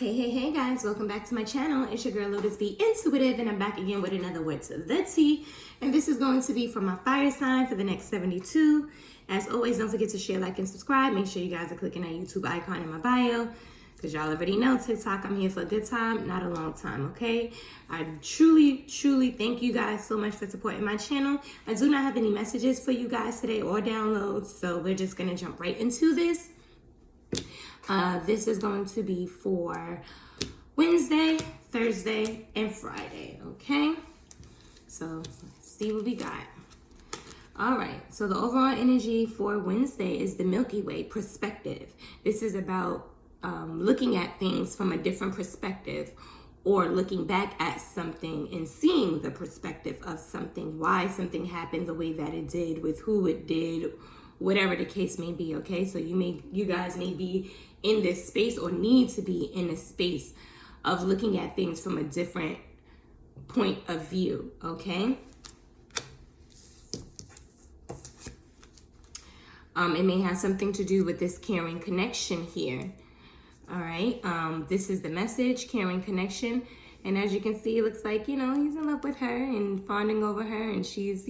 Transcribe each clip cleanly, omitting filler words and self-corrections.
Hey guys, welcome back to my channel. It's your girl Lotus B Intuitive, and I'm back again with another What's the Tea. And this is going to be for my fire sign for the next 72. As always, don't forget to share, like, and subscribe. Make sure you guys are clicking that YouTube icon in my bio, because y'all already know TikTok, I'm here for a good time, not a long time, okay? I truly thank you guys so much for supporting my channel. I do not have any messages for you guys today or downloads, so we're just gonna jump right into this. This is going to be for Wednesday, Thursday, and Friday, okay? So let's see what we got. All right, so the overall energy for Wednesday is the Milky Way perspective. This is about looking at things from a different perspective, or looking back at something and seeing the perspective of something, why something happened the way that it did, with who it did, whatever the case may be, okay? So you guys may be in this space, or need to be in a space of looking at things from a different point of view, okay? It may have something to do with this caring connection here, all right? This is the message, caring connection. And as you can see, it looks like, he's in love with her and fawning over her, and she's,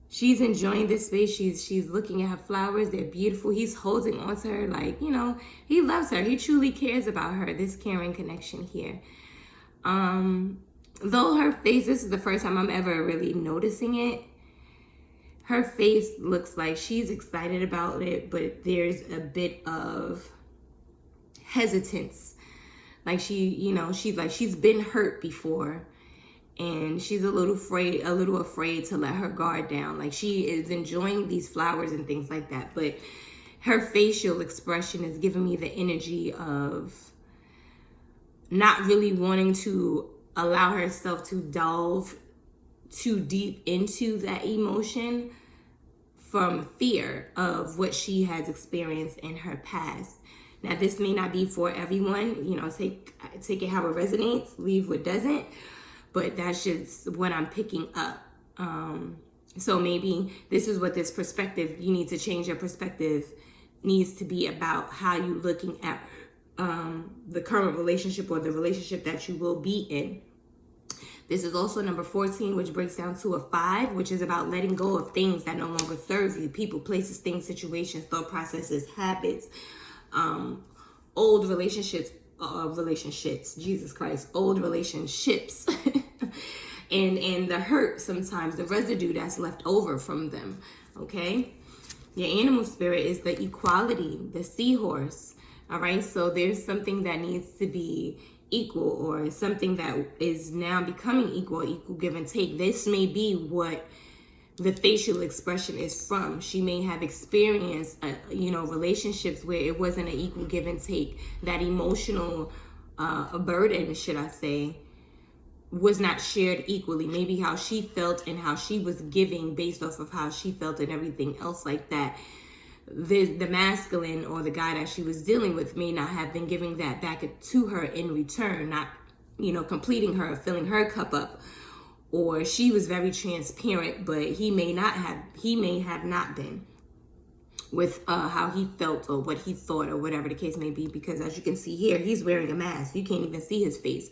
she's enjoying this space. She's looking at her flowers. They're beautiful. He's holding on to her like, he loves her. He truly cares about her, this caring connection here. Though her face, this is the first time I'm ever really noticing it. Her face looks like she's excited about it, but there's a bit of hesitance. Like she's been hurt before. And she's a little afraid to let her guard down. Like, she is enjoying these flowers and things like that. But her facial expression is giving me the energy of not really wanting to allow herself to delve too deep into that emotion, from fear of what she has experienced in her past. Now, this may not be for everyone. Take it how it resonates, leave what doesn't. But that's just what I'm picking up. So maybe this is what this perspective, you need to change your perspective, needs to be about how you're looking at the current relationship, or the relationship that you will be in. This is also number 14, which breaks down to a 5, which is about letting go of things that no longer serve you. People, places, things, situations, thought processes, habits, old relationships, Jesus Christ, old relationships, and the hurt, sometimes the residue that's left over from them, okay? Your animal spirit is the equality, the seahorse, all right? So there's something that needs to be equal, or something that is now becoming equal give and take. This may be what the facial expression is from. She may have experienced, relationships where it wasn't an equal give and take. That emotional burden, should I say, was not shared equally. Maybe how she felt and how she was giving based off of how she felt and everything else like that. The masculine, or the guy that she was dealing with, may not have been giving that back to her in return, not, completing her, filling her cup up. Or she was very transparent, but he may have not been with how he felt or what he thought, or whatever the case may be. Because as you can see here, he's wearing a mask. You can't even see his face.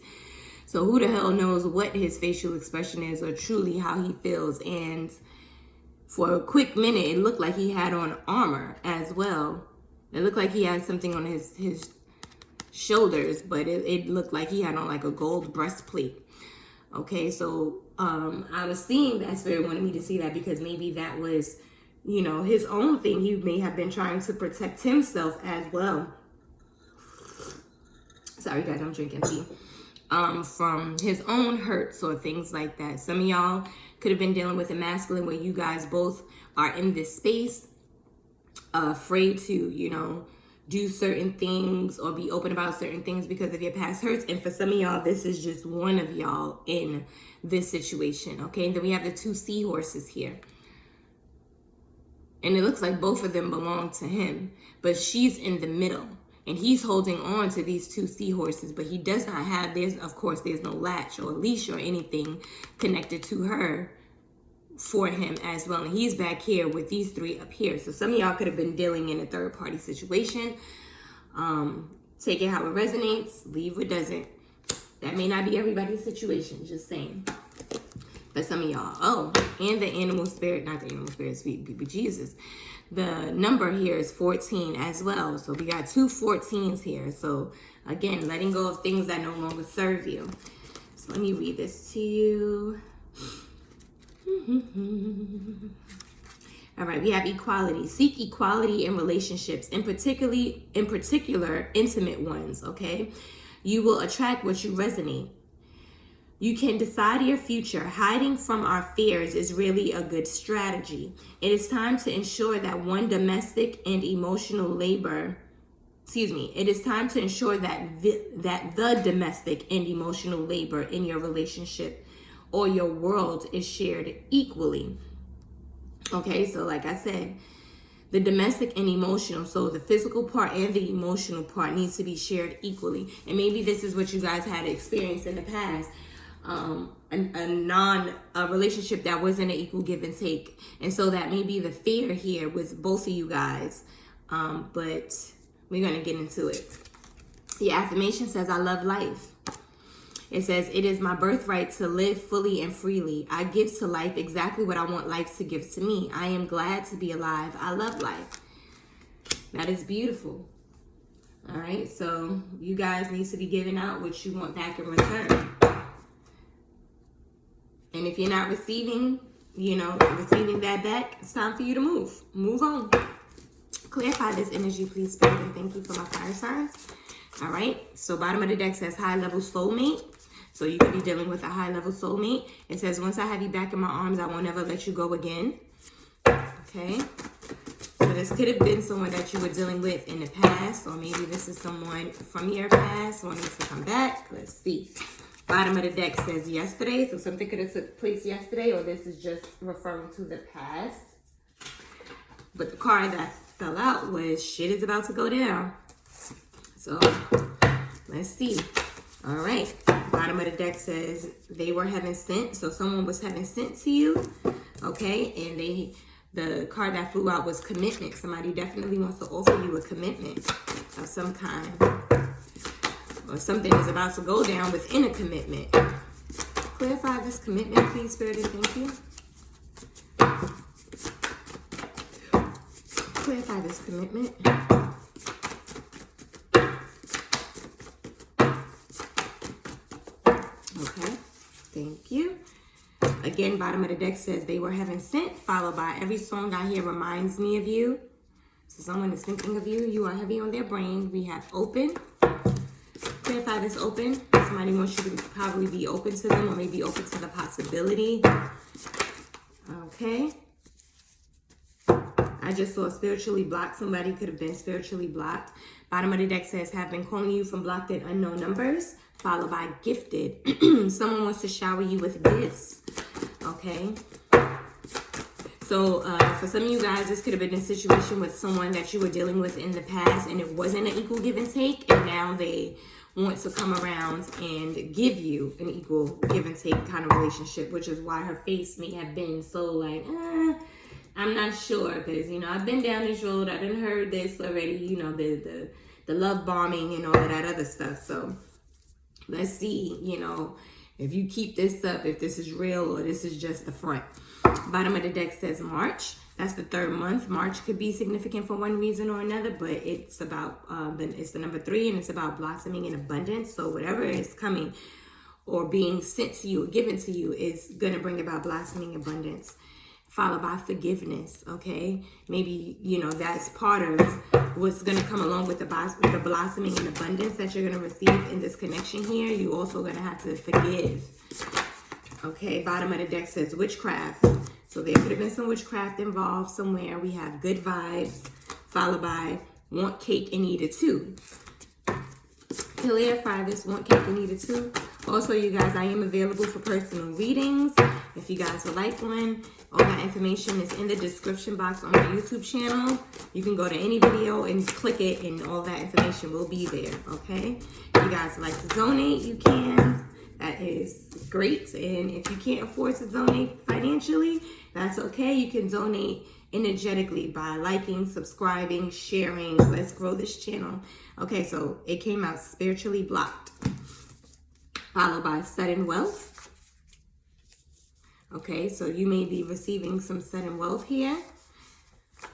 So who the hell knows what his facial expression is, or truly how he feels. And for a quick minute, it looked like he had on armor as well. It looked like he had something on his shoulders, but it looked like he had on like a gold breastplate. Okay, so I was seeing that Spirit wanted me to see that, because maybe that was, his own thing. He may have been trying to protect himself as well. Sorry guys, I'm drinking tea. From his own hurts or things like that. Some of y'all could have been dealing with a masculine where you guys both are in this space, afraid to, do certain things or be open about certain things because of your past hurts. And for some of y'all, this is just one of y'all in this situation, okay? And then we have the 2 seahorses here. And it looks like both of them belong to him, but she's in the middle. And he's holding on to these 2 seahorses, but he does not have, there's no latch or leash or anything connected to her for him as well. And he's back here with these 3 up here. So some of y'all could have been dealing in a third party situation. Take it how it resonates, leave what doesn't. That may not be everybody's situation, just saying. But some of y'all, oh, and the animal spirit, not the animal spirit, sweet baby Jesus. The number here is 14 as well. So we got 2 14s here. So again, letting go of things that no longer serve you. So let me read this to you. All right, we have equality. Seek equality in relationships, in particular, intimate ones, okay? You will attract what you resonate. You can decide your future. Hiding from our fears is really a good strategy. It is time to ensure that it is time to ensure that the domestic and emotional labor in your relationship or your world is shared equally. Okay, so like I said, the domestic and emotional, so the physical part and the emotional part needs to be shared equally. And maybe this is what you guys had experienced in the past. A relationship that wasn't an equal give and take. And so that may be the fear here with both of you guys. But we're going to get into it. The affirmation says, I love life. It says, it is my birthright to live fully and freely. I give to life exactly what I want life to give to me. I am glad to be alive. I love life. That is beautiful. All right. So you guys need to be giving out what you want back in return. And if you're not receiving that back, it's time for you to move. Move on. Clarify this energy, please, Spirit, and thank you for my fire signs. All right. So bottom of the deck says high-level soulmate. So you could be dealing with a high-level soulmate. It says, once I have you back in my arms, I won't ever let you go again. Okay. So this could have been someone that you were dealing with in the past, or maybe this is someone from your past wanting to come back. Let's see. Bottom of the deck says yesterday. So something could have took place yesterday, or this is just referring to the past. But the card that fell out was shit is about to go down. So let's see. All right. Bottom of the deck says they were heaven sent. So someone was heaven sent to you. Okay. And the card that flew out was commitment. Somebody definitely wants to offer you a commitment of some kind. Or something is about to go down within a commitment. Clarify this commitment, please, Spirit, and thank you. Clarify this commitment. Okay, thank you. Again, bottom of the deck says they were heaven sent, followed by every song I hear reminds me of you. So someone is thinking of you. You are heavy on their brain. We have open. Clarify this open. Somebody wants you to probably be open to them, or maybe open to the possibility. Okay. I just saw spiritually blocked. Somebody could have been spiritually blocked. Bottom of the deck says, have been calling you from blocked and unknown numbers, followed by gifted. Someone wants to shower you with gifts. Okay. So for some of you guys, this could have been a situation with someone that you were dealing with in the past, and it wasn't an equal give and take, and now they want to come around and give you an equal give and take kind of relationship, which is why her face may have been so like, I'm not sure, because, I've been down this road. I done heard this already, the love bombing and all of that other stuff. So let's see, if you keep this up, if this is real or this is just the front. Bottom of the deck says March. That's the 3rd month. March could be significant for one reason or another, but it's about, it's the number 3, and it's about blossoming in abundance. So whatever is coming or being sent to you or given to you is going to bring about blossoming abundance, followed by forgiveness. Okay. Maybe, that's part of what's going to come along with the blossoming and abundance that you're going to receive in this connection here. You also going to have to forgive. Okay. Bottom of the deck says witchcraft. So there could have been some witchcraft involved somewhere. We have good vibes, followed by want cake and eat it too. Clarify this, want cake and eat it too. Also, you guys, I am available for personal readings. If you guys would like one, all that information is in the description box on my YouTube channel. You can go to any video and click it, and all that information will be there, okay? If you guys would like to donate, you can. That is great. And if you can't afford to donate financially, that's okay. You can donate energetically by liking, subscribing, sharing. Let's grow this channel. Okay, so it came out spiritually blocked, followed by sudden wealth. Okay, so you may be receiving some sudden wealth here.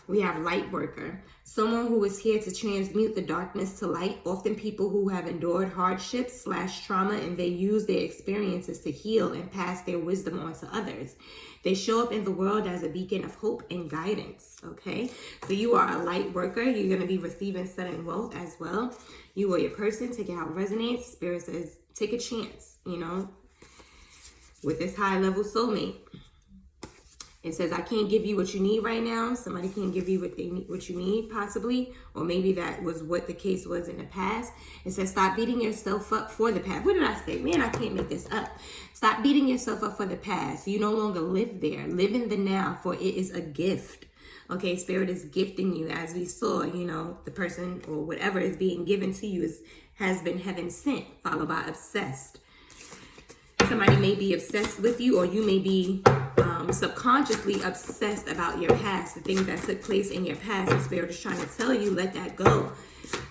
We have light worker, someone who is here to transmute the darkness to light. Often people who have endured hardships / trauma, and they use their experiences to heal and pass their wisdom on to others. They show up in the world as a beacon of hope and guidance. Okay, so you are a light worker. You're going to be receiving sudden wealth as well. You are your person. Take it how it resonates. Spirit says, take a chance, you know, with this high level soulmate. It says, I can't give you what you need right now. Somebody can't give you what you need, possibly. Or maybe that was what the case was in the past. It says, stop beating yourself up for the past. What did I say? Man, I can't make this up. Stop beating yourself up for the past. You no longer live there. Live in the now, for it is a gift. Okay, Spirit is gifting you. As we saw, you know, the person or whatever is being given to you has been heaven sent, followed by obsessed. Somebody may be obsessed with you, or you may be subconsciously obsessed about your past, the things that took place in your past. And Spirit is trying to tell you, let that go.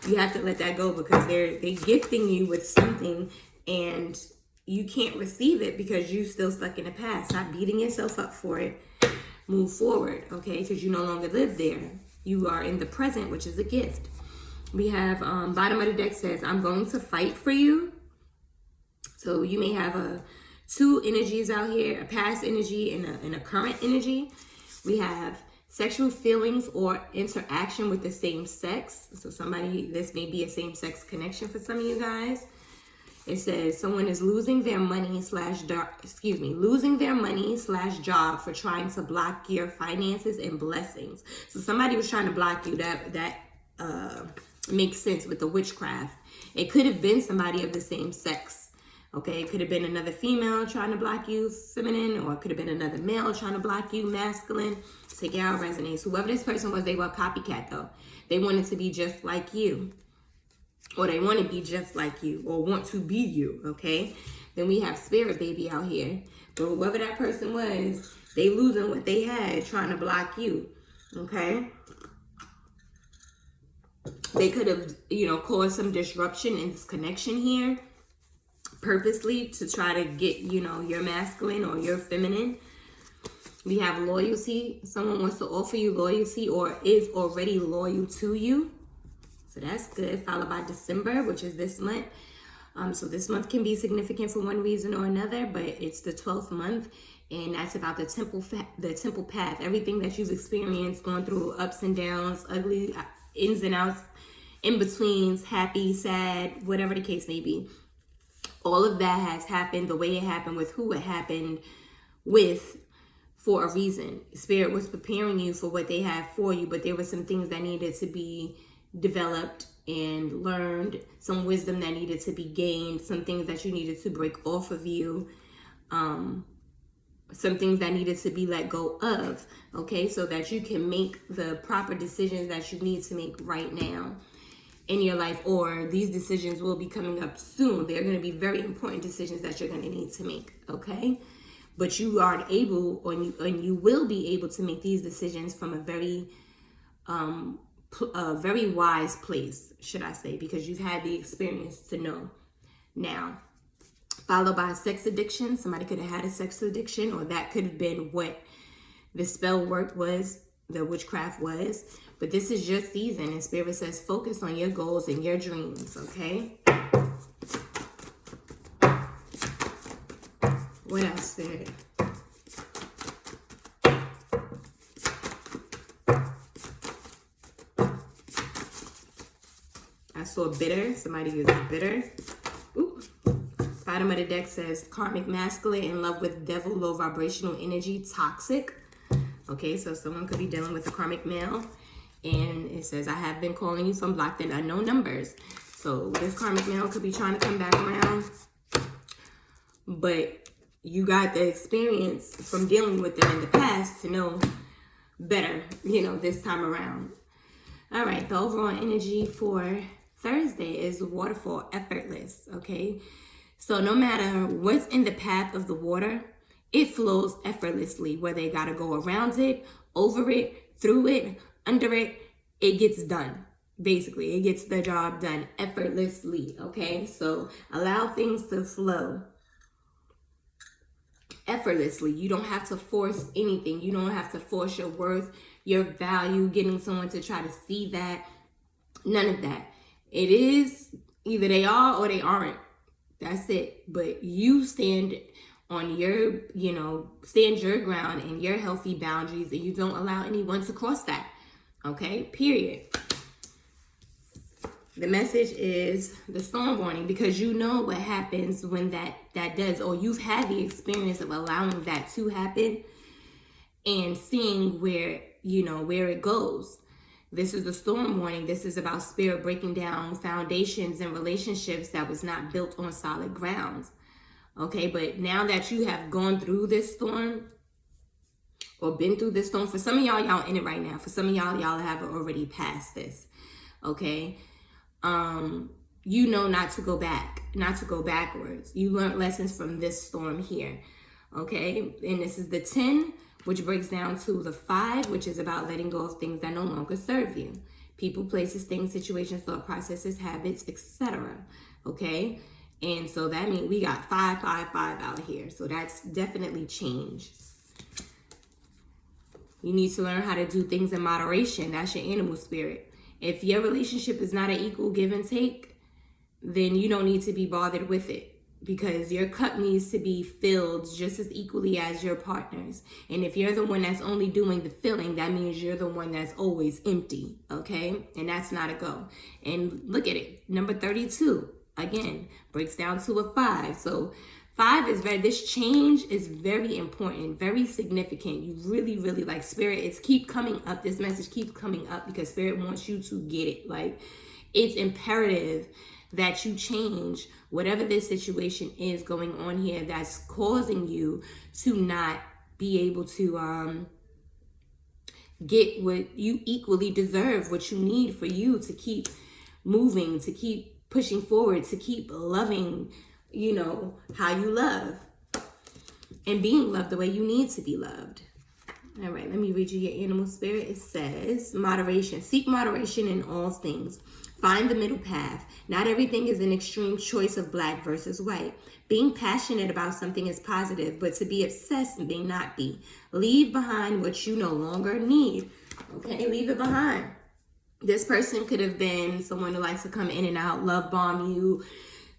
You have to let that go, because they're gifting you with something and you can't receive it because you're still stuck in the past. Stop beating yourself up for it. Move forward, okay? Because you no longer live there. You are in the present, which is a gift. We have bottom of the deck says, I'm going to fight for you. So you may have two energies out here, a past energy and a current energy. We have sexual feelings or interaction with the same sex. So this may be a same-sex connection for some of you guys. It says someone is losing their money losing their money / job for trying to block your finances and blessings. So somebody was trying to block you. That makes sense with the witchcraft. It could have been somebody of the same sex. Okay, it could have been another female trying to block you, feminine, or it could have been another male trying to block you, masculine. Take it out, resonates. Whoever this person was, they were a copycat, though. They wanted to be just like you, or they want to be just like you, or want to be you, okay? Then we have spirit baby out here. But whoever that person was, they losing what they had trying to block you, okay? They could have, you know, caused some disruption in this connection here, purposely to try to get, you know, your masculine or your feminine. We have loyalty. Someone wants to offer you loyalty or is already loyal to you. So that's good. Followed by December, which is this month. So this month can be significant for one reason or another, but it's the 12th month, and that's about the temple path. Everything that you've experienced, going through ups and downs, ugly ins and outs, in betweens, happy, sad, whatever the case may be. All of that has happened the way it happened, with who it happened with, for a reason. Spirit was preparing you for what they had for you, but there were some things that needed to be developed and learned, some wisdom that needed to be gained, some things that you needed to break off of you, some things that needed to be let go of, okay, so that you can make the proper decisions that you need to make right now in your life, or these decisions will be coming up soon. They're going to be very important decisions that you're going to need to make, okay? But you are able, and you will be able to make these decisions from a very wise place, should I say, because you've had the experience to know. Now, followed by sex addiction. Somebody could have had a sex addiction, or that could have been what the spell work was, the witchcraft was. But this is your season, and Spirit says focus on your goals and your dreams, okay? What else, Spirit? I saw bitter. Somebody is bitter. Ooh. Bottom of the deck says karmic masculine, in love with devil, low vibrational energy, toxic. Okay, so someone could be dealing with a karmic male. And it says, I have been calling you from blocked and unknown numbers. So this karmic male could be trying to come back around. But you got the experience from dealing with them in the past to know better, you know, this time around. All right, the overall energy for Thursday is waterfall, effortless, okay? So no matter what's in the path of the water, it flows effortlessly, whether they got to go around it, over it, through it, under it, it gets done. Basically, it gets the job done effortlessly, okay? So allow things to flow effortlessly. You don't have to force anything. You don't have to force your worth, your value, getting someone to try to see that. None of that. It is either they are or they aren't. That's it. But you stand on your, stand your ground and your healthy boundaries, and you don't allow anyone to cross that. Okay? Period. The message is the storm warning, because you know what happens when that does, or you've had the experience of allowing that to happen and seeing where it goes. This is the storm warning. This is about spirit breaking down foundations and relationships that was not built on solid grounds. Okay, but now that you have gone through this storm or been through this storm, for some of y'all in it right now. For some of y'all have already passed this. Okay. You know not to go back, not to go backwards. You learned lessons from this storm here. Okay. And this is the 10, which breaks down to the 5, which is about letting go of things that no longer serve you. People, places, things, situations, thought processes, habits, etc. Okay. And so that means we got 5, 5, 5 out here. So that's definitely change. You need to learn how to do things in moderation. That's your animal spirit. If your relationship is not an equal give and take, then you don't need to be bothered with it, because your cup needs to be filled just as equally as your partner's. And if you're the one that's only doing the filling, that means you're the one that's always empty, okay? And that's not a go. And look at it. Number 32, again, breaks down to a 5. So 5 is this change is very important, very significant. You really, really like spirit. Keep coming up. This message keeps coming up because spirit wants you to get it. Like, it's imperative that you change whatever this situation is going on here that's causing you to not be able to get what you equally deserve, what you need for you to keep moving, to keep pushing forward, to keep loving, how you love and being loved the way you need to be loved. All right, let me read you your animal spirit. It says, moderation. Seek moderation in all things. Find the middle path. Not everything is an extreme choice of black versus white. Being passionate about something is positive, but to be obsessed may not be. Leave behind what you no longer need. Okay, leave it behind. This person could have been someone who likes to come in and out, love bomb you,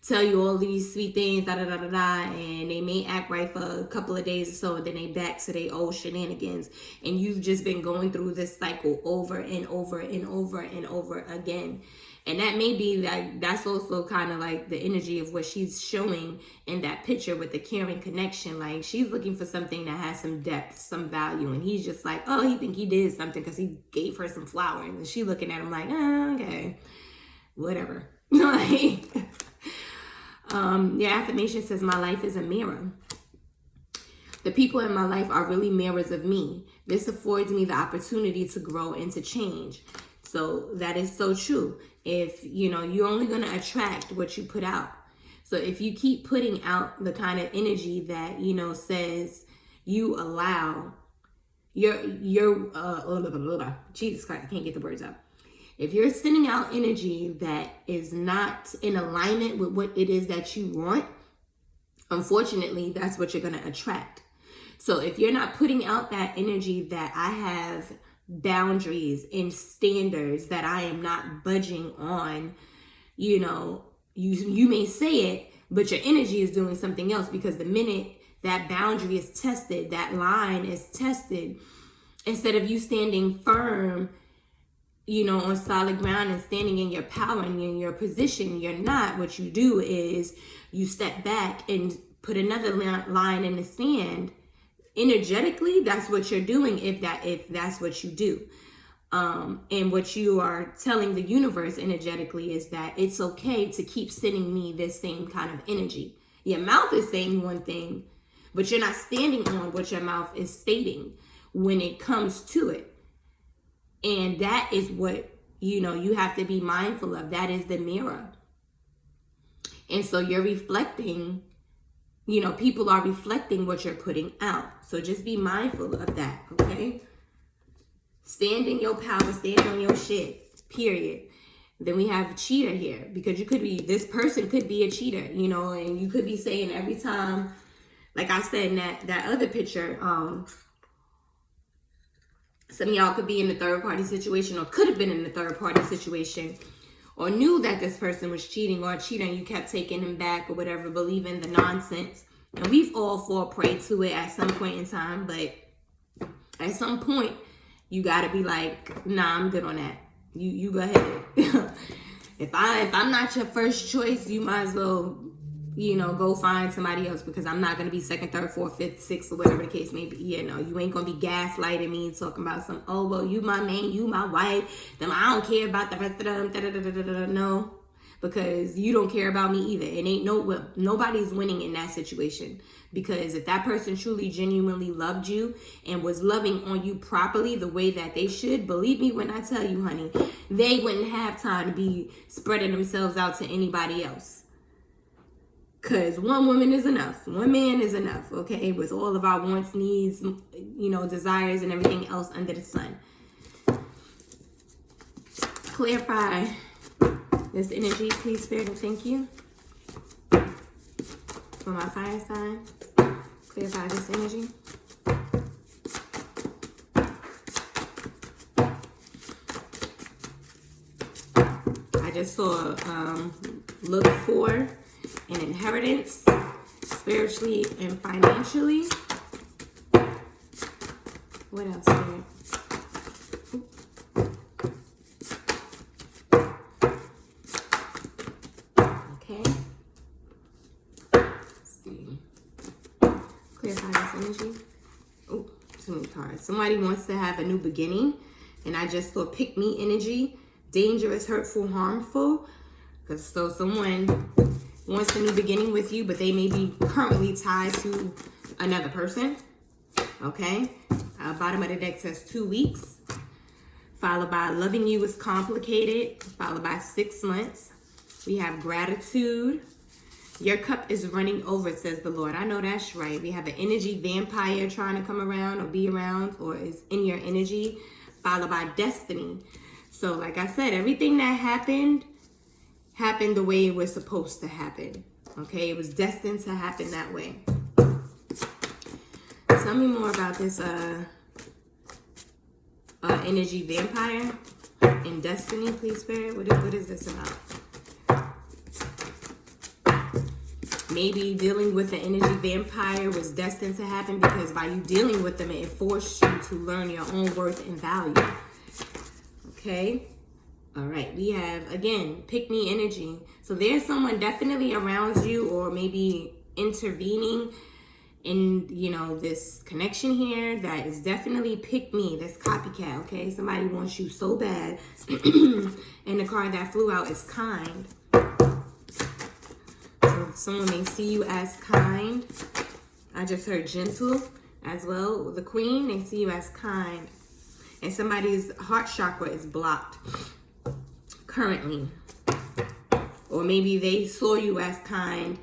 tell you all these sweet things, and they may act right for a couple of days or so, and then they back to their old shenanigans. And you've just been going through this cycle over and over and over and over again. And that may be that's also kind of like the energy of what she's showing in that picture with the caring connection. Like, she's looking for something that has some depth, some value. And he's just like, oh, he think he did something because he gave her some flowers. And she looking at him like, oh, okay, whatever. Like, your affirmation says, my life is a mirror. The people in my life are really mirrors of me. This affords me the opportunity to grow and to change. So that is so true. If, you're only going to attract what you put out. So if you keep putting out the kind of energy that, says you allow Jesus Christ, I can't get the words out. If you're sending out energy that is not in alignment with what it is that you want, unfortunately, that's what you're going to attract. So if you're not putting out that energy that I have boundaries and standards that I am not budging on, you may say it, but your energy is doing something else, because the minute that boundary is tested, that line is tested, instead of you standing firm, on solid ground and standing in your power and in your position, you're not. What you do is you step back and put another line in the sand. Energetically, that's what you're doing if that's what you do. And what you are telling the universe energetically is that it's okay to keep sending me this same kind of energy. Your mouth is saying one thing, but you're not standing on what your mouth is stating when it comes to it. And that is what, you have to be mindful of. That is the mirror. And so you're reflecting, people are reflecting what you're putting out. So just be mindful of that, okay? Stand in your power, stand on your shit, period. Then we have cheater here, because this person could be a cheater, and you could be saying every time, like I said in that other picture, some of y'all could be in a third party situation, or could have been in a third party situation, or knew that this person was cheating or cheating. You kept taking him back or whatever, believing the nonsense. And we've all fall prey to it at some point in time. But at some point, you got to be like, nah, I'm good on that. You go ahead. If I'm not your first choice, you might as well, go find somebody else, because I'm not going to be second, third, fourth, fifth, sixth, or whatever the case may be. You ain't going to be gaslighting me, talking about some, oh, well, you my man, you my wife, then I don't care about the rest of them, no, because you don't care about me either. It ain't nobody's winning in that situation, because if that person truly, genuinely loved you and was loving on you properly the way that they should, believe me when I tell you, honey, they wouldn't have time to be spreading themselves out to anybody else. Because one woman is enough. One man is enough, okay? With all of our wants, needs, desires, and everything else under the sun. Clarify this energy, please, Spirit, and thank you. For my fire sign, clarify this energy. I just saw look for an inheritance, spiritually and financially. What else here? Okay. Let's see. Clarify this energy. Oh, too many cards. Somebody wants to have a new beginning, and I just saw pick me energy. Dangerous, hurtful, harmful. So someone wants a new beginning with you, but they may be currently tied to another person. Okay. Bottom of the deck says 2 weeks, followed by loving you is complicated, followed by 6 months. We have gratitude. Your cup is running over, says the Lord. I know that's right. We have an energy vampire trying to come around or be around or is in your energy, followed by destiny. So like I said, everything that happened the way it was supposed to happen. Okay, it was destined to happen that way. Tell me more about this energy vampire and destiny, please, Spirit. What is this about? Maybe dealing with the energy vampire was destined to happen because by you dealing with them, it forced you to learn your own worth and value. Okay. All right, we have, again, pick me energy. So there's someone definitely around you or maybe intervening in, this connection here that is definitely pick me. That's copycat, okay? Somebody wants you so bad. And the card that flew out is kind. So someone may see you as kind. I just heard gentle as well. The queen, they see you as kind. And somebody's heart chakra is blocked currently, or maybe they saw you as kind,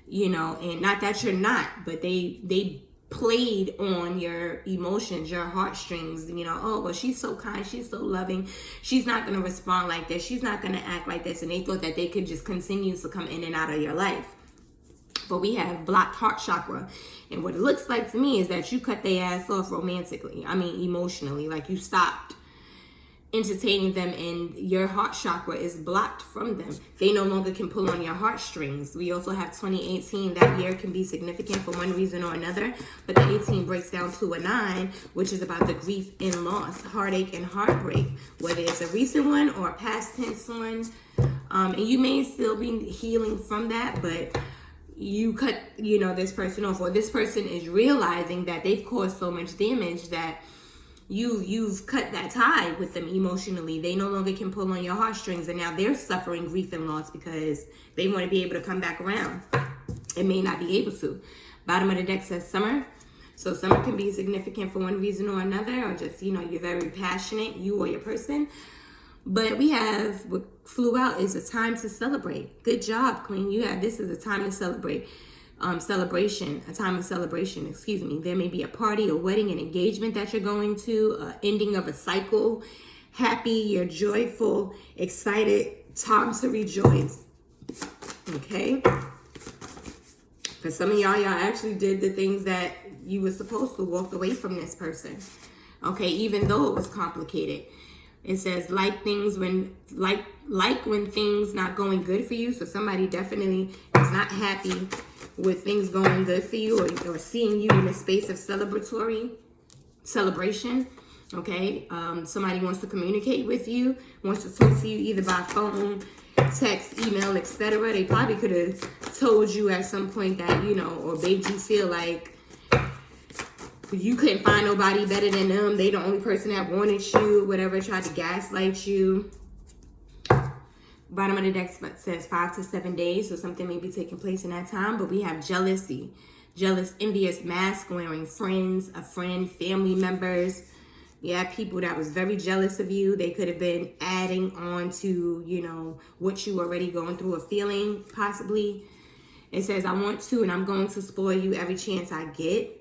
and not that you're not, but they played on your emotions, your heartstrings, oh, well, she's so kind, she's so loving, she's not going to respond like this, she's not going to act like this, and they thought that they could just continue to come in and out of your life. But we have blocked heart chakra, and what it looks like to me is that you cut their ass off romantically, emotionally, like you stopped entertaining them, and your heart chakra is blocked from them. They no longer can pull on your heartstrings. We also have 2018. That year can be significant for one reason or another, but the 18 breaks down to a 9, which is about the grief and loss, heartache and heartbreak, whether it's a recent one or a past tense one. And you may still be healing from that, but you cut, this person off, or this person is realizing that they've caused so much damage that you've cut that tie with them emotionally. They no longer can pull on your heartstrings, and now they're suffering grief and loss because they want to be able to come back around and may not be able to. Bottom of the deck says summer. So summer can be significant for one reason or another, or just, you're very passionate, you or your person. But we have what flew out is a time to celebrate. Good job, Queen. This is a time to celebrate. Celebration, a time of celebration, excuse me. There may be a party, a wedding, an engagement that you're going to, ending of a cycle. Happy, you're joyful, excited, time to rejoice. Okay? For some of y'all actually did the things that you were supposed to, walk away from this person. Okay, even though it was complicated. It says like things when when things not going good for you. So somebody definitely is not happy with things going good for you, or seeing you in a space of celebration. Okay, somebody wants to communicate with you, wants to talk to you either by phone, text, email, etc. They probably could have told you at some point that, or made you feel like you couldn't find nobody better than them. They the only person that wanted you, whatever, tried to gaslight you. Bottom of the deck says 5 to 7 days, so something may be taking place in that time. But we have jealousy, jealous, envious, mask-wearing friends, a friend, family members. Yeah, people that was very jealous of you. They could have been adding on to, what you already going through or feeling, possibly. It says, I want to and I'm going to spoil you every chance I get.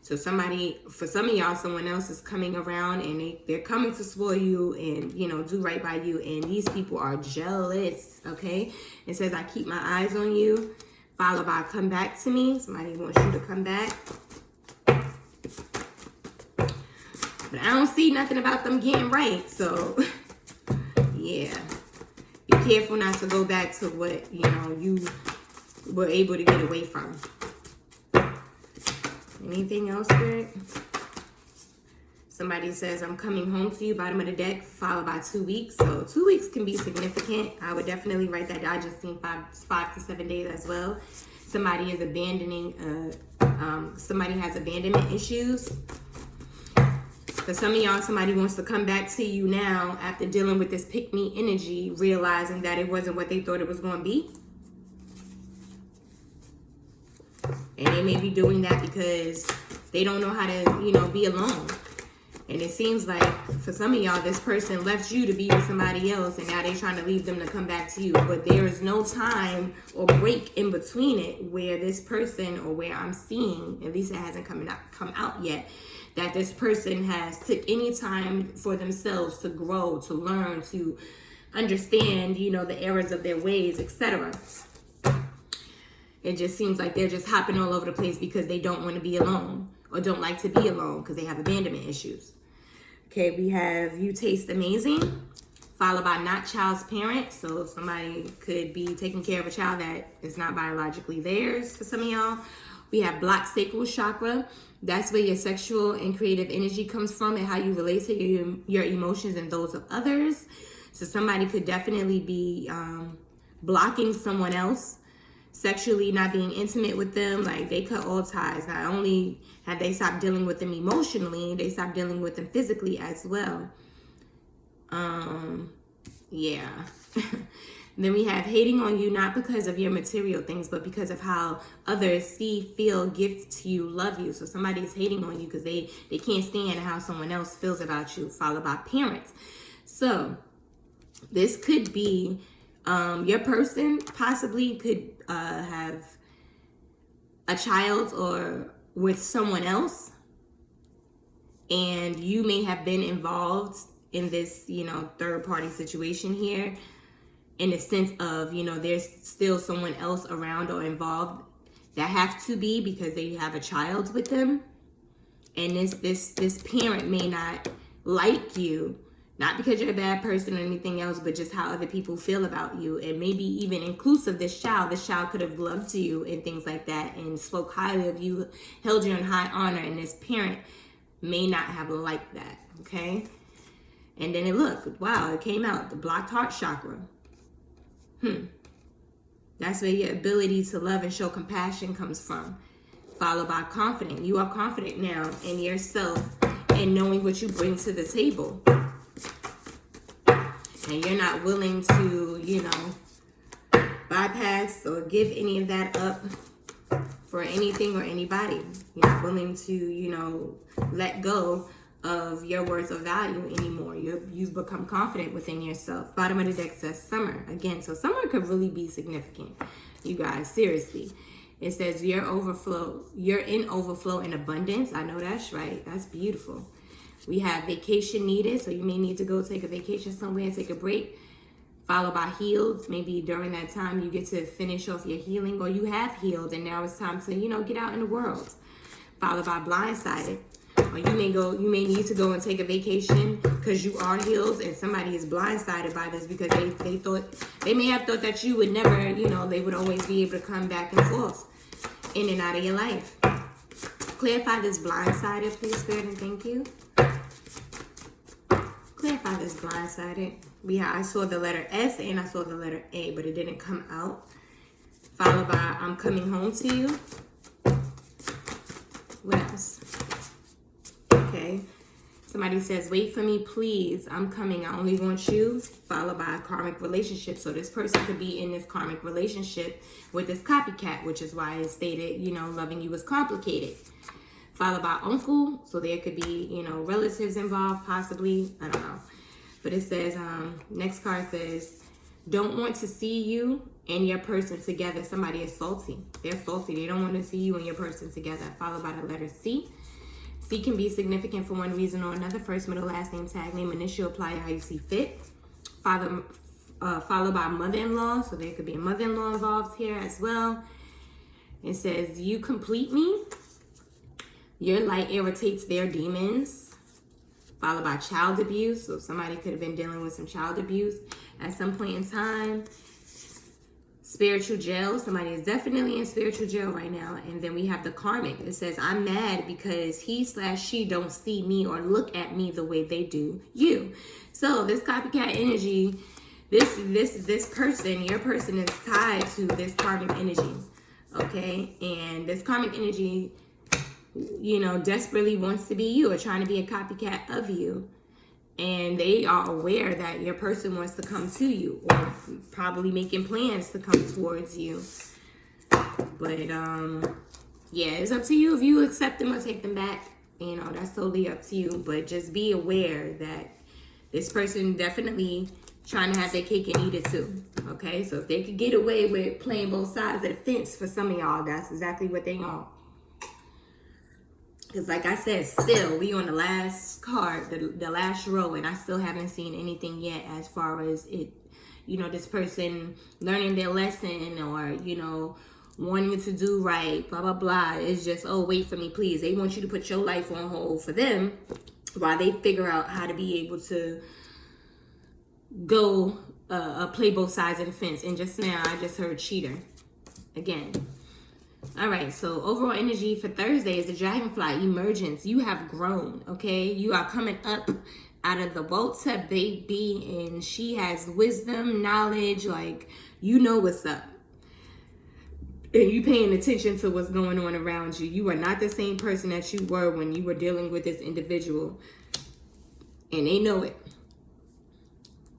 So for some of y'all, someone else is coming around and they're coming to spoil you and, do right by you. And these people are jealous, okay? It says, I keep my eyes on you, followed by come back to me. Somebody wants you to come back. But I don't see nothing about them getting right. So, yeah. Be careful not to go back to what, you were able to get away from. Anything else, Spirit? Somebody says, I'm coming home to you, bottom of the deck, followed by 2 weeks. So 2 weeks can be significant. I would definitely write that down. I just seen 5 to 7 days as well. Somebody is abandoning, somebody has abandonment issues. For some of y'all, somebody wants to come back to you now after dealing with this pick-me energy, realizing that it wasn't what they thought it was going to be. And they may be doing that because they don't know how to, be alone. And it seems like for some of y'all, this person left you to be with somebody else, and now they're trying to leave them to come back to you. But there is no time or break in between it where this person, or where I'm seeing, at least it hasn't come out yet, that this person has took any time for themselves to grow, to learn, to understand, the errors of their ways, etc. It just seems like they're just hopping all over the place because they don't want to be alone, or don't like to be alone because they have abandonment issues. Okay, we have you taste amazing, followed by not child's parent. So somebody could be taking care of a child that is not biologically theirs for some of y'all. We have blocked sacral chakra. That's where your sexual and creative energy comes from, and how you relate to your emotions and those of others. So somebody could definitely be blocking someone else sexually, not being intimate with them. Like, they cut all ties. Not only have they stopped dealing with them emotionally, they stopped dealing with them physically as well. Yeah. Then we have hating on you, not because of your material things, but because of how others see, feel, give to you, love you. So somebody is hating on you because they can't stand how someone else feels about you, followed by parents. So this could be your person possibly could have a child or with someone else, and you may have been involved in this, third party situation here, in the sense of, there's still someone else around or involved that have to be, because they have a child with them. And this parent may not like you, not because you're a bad person or anything else, but just how other people feel about you. And maybe even inclusive this child. This child could have loved you and things like that, and spoke highly of you, held you in high honor, and this parent may not have liked that, okay? And then it came out, the blocked heart chakra. That's where your ability to love and show compassion comes from, followed by confident. You are confident now in yourself and knowing what you bring to the table. And you're not willing to, bypass or give any of that up for anything or anybody. You're not willing to, let go of your worth or value anymore. You've become confident within yourself. Bottom of the deck says summer again. So summer could really be significant, you guys, seriously. It says you're in overflow and abundance. I know that's right. That's beautiful. We have vacation needed. So you may need to go take a vacation somewhere, take a break, followed by healed. Maybe during that time you get to finish off your healing, or you have healed and now it's time to, get out in the world. Followed by blindsided. Or you may need to go and take a vacation because you are healed and somebody is blindsided by this because they may have thought that you would never, they would always be able to come back and forth in and out of your life. Clarify this blindsided, please, Spirit, and thank you. Clarify this blindsided. I saw the letter S and I saw the letter A, but it didn't come out. Followed by I'm coming home to you. What else? Okay. Somebody says, wait for me, please. I'm coming. I only want you. Followed by a karmic relationship. So this person could be in this karmic relationship with this copycat, which is why it stated, loving you is complicated. Followed by uncle. So there could be, relatives involved, possibly. I don't know. But it says, next card says, don't want to see you and your person together. Somebody is salty. They're salty. They don't want to see you and your person together. Followed by the letter C. C can be significant for one reason or another. First, middle, last name, tag name, initial, apply how you see fit. Followed by mother-in-law. So there could be a mother-in-law involved here as well. It says, you complete me. Your light irritates their demons. Followed by child abuse. So somebody could have been dealing with some child abuse at some point in time. Spiritual jail. Somebody is definitely in spiritual jail right now. And then we have the karmic. It says, I'm mad because he/she don't see me or look at me the way they do you. So this copycat energy, this person, your person is tied to this karmic energy. Okay? And this karmic energy, desperately wants to be you or trying to be a copycat of you. And they are aware that your person wants to come to you or probably making plans to come towards you. But, it's up to you if you accept them or take them back. That's totally up to you. But just be aware that this person definitely trying to have their cake and eat it too. Okay? So if they could get away with playing both sides of the fence for some of y'all, that's exactly what they are. Because like I said, still, we on the last card, the last row, and I still haven't seen anything yet as far as it, this person learning their lesson or, wanting to do right, blah, blah, blah. It's just, oh, wait for me, please. They want you to put your life on hold for them while they figure out how to be able to go play both sides of the fence. And just now, I just heard cheater again. All right, so overall energy for Thursday is the dragonfly emergence. You have grown, okay? You are coming up out of the water, baby, and she has wisdom, knowledge, like, what's up. And you paying attention to what's going on around you. You are not the same person that you were when you were dealing with this individual. And they know it.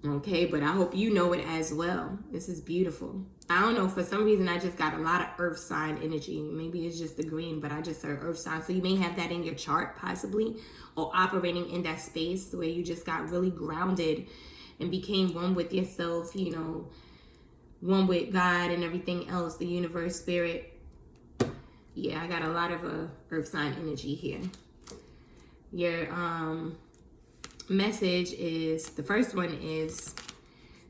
Okay, but I hope you know it as well. This is beautiful. I don't know, for some reason I just got a lot of earth sign energy. Maybe it's just the green, but I just heard earth sign. So you may have that in your chart possibly, or operating in that space where you just got really grounded and became one with yourself, one with God and everything else, the universe, spirit. Yeah, I got a lot of earth sign energy here. Your message is, the first one is